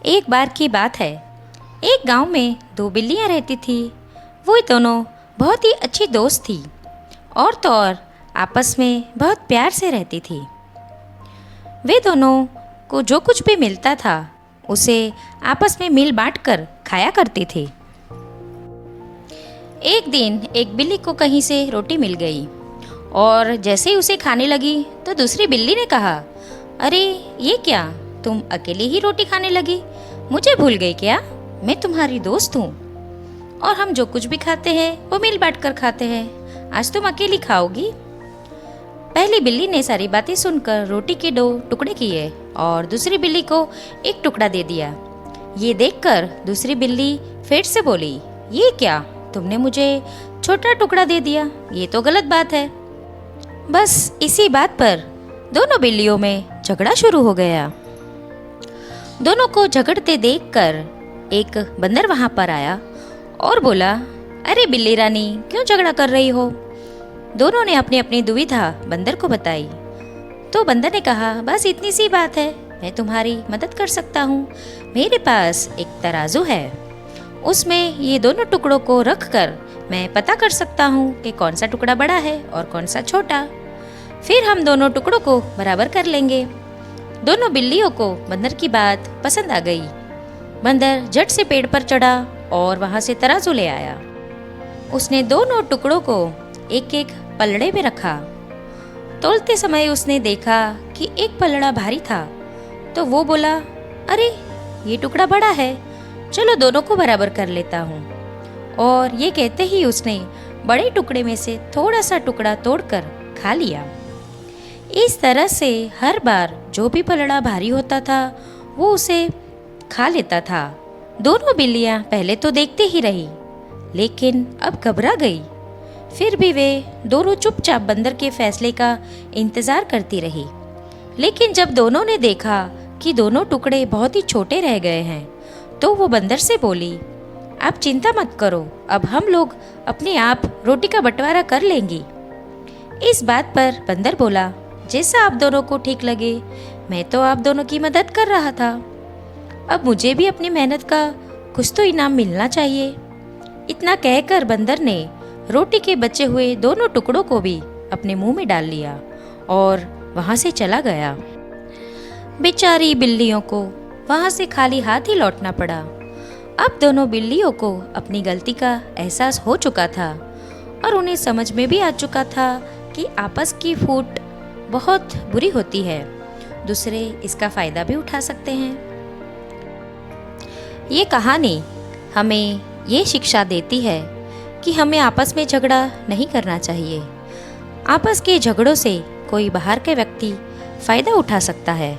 एक बार की बात है। एक गांव में दो बिल्लियां रहती थी। वो दोनों बहुत ही अच्छी दोस्त थी और तो और आपस में बहुत प्यार से रहती थी। वे दोनों को जो कुछ भी मिलता था उसे आपस में मिल बांट कर खाया करती थी। एक दिन एक बिल्ली को कहीं से रोटी मिल गई और जैसे ही उसे खाने लगी तो दूसरी बिल्ली ने कहा, अरे ये क्या, तुम अकेली ही रोटी खाने लगी? मुझे भूल गई क्या? मैं तुम्हारी दोस्त हूँ और हम जो कुछ भी खाते हैं वो मिल बांट कर खाते हैं। आज तुम अकेली खाओगी? पहली बिल्ली ने सारी बातें सुनकर रोटी के दो टुकड़े किए और दूसरी बिल्ली को एक टुकड़ा दे दिया। ये देखकर दूसरी बिल्ली फिर से बोली, ये क्या, तुमने मुझे छोटा टुकड़ा दे दिया, ये तो गलत बात है। बस इसी बात पर दोनों बिल्लियों में झगड़ा शुरू हो गया। दोनों को झगड़ते देखकर एक बंदर वहां पर आया और बोला, अरे बिल्ली रानी, क्यों झगड़ा कर रही हो? दोनों ने अपनी अपनी दुविधा बंदर को बताई। तो बंदर ने कहा, बस इतनी सी बात है, मैं तुम्हारी मदद कर सकता हूँ। मेरे पास एक तराजू है, उसमें ये दोनों टुकड़ों को रख कर मैं पता कर सकता हूँ कि कौन सा टुकड़ा बड़ा है और कौन सा छोटा। फिर हम दोनों टुकड़ों को बराबर कर लेंगे। दोनों बिल्लियों को बंदर की बात पसंद आ गई। बंदर झट से पेड़ पर चढ़ा और वहां से तराजू ले आया। उसने दोनों टुकड़ों को एक एक पलड़े में रखा। तोलते समय उसने देखा कि एक पलड़ा भारी था, तो वो बोला, अरे ये टुकड़ा बड़ा है, चलो दोनों को बराबर कर लेता हूँ। और ये कहते ही उसने बड़े टुकड़े में से थोड़ा सा टुकड़ा तोड़कर खा लिया। इस तरह से हर बार जो भी पलड़ा भारी होता था वो उसे खा लेता था। दोनों बिल्लियां पहले तो देखते ही रही, लेकिन अब घबरा गई। फिर भी वे दोनों चुपचाप बंदर के फैसले का इंतजार करती रही। लेकिन जब दोनों ने देखा कि दोनों टुकड़े बहुत ही छोटे रह गए हैं, तो वो बंदर से बोली, आप चिंता मत करो, अब हम लोग अपने आप रोटी का बंटवारा कर लेंगी। इस बात पर बंदर बोला, जैसा आप दोनों को ठीक लगे, मैं तो आप दोनों की मदद कर रहा था, अब मुझे भी अपनी मेहनत का कुछ तो इनाम मिलना चाहिए। इतना कहकर बंदर ने रोटी के बचे हुए दोनों टुकड़ों को भी अपने मुंह में डाल लिया और वहां से चला गया। बेचारी बिल्लियों को वहां से खाली हाथ ही लौटना पड़ा। अब दोनों बिल्लियों को अपनी गलती का एहसास हो चुका था और उन्हें समझ में भी आ चुका था कि आपस की फूट बहुत बुरी होती है, दूसरे इसका फायदा भी उठा सकते हैं। ये कहानी हमें ये शिक्षा देती है कि हमें आपस में झगड़ा नहीं करना चाहिए। आपस के झगड़ों से कोई बाहर के व्यक्ति फायदा उठा सकता है।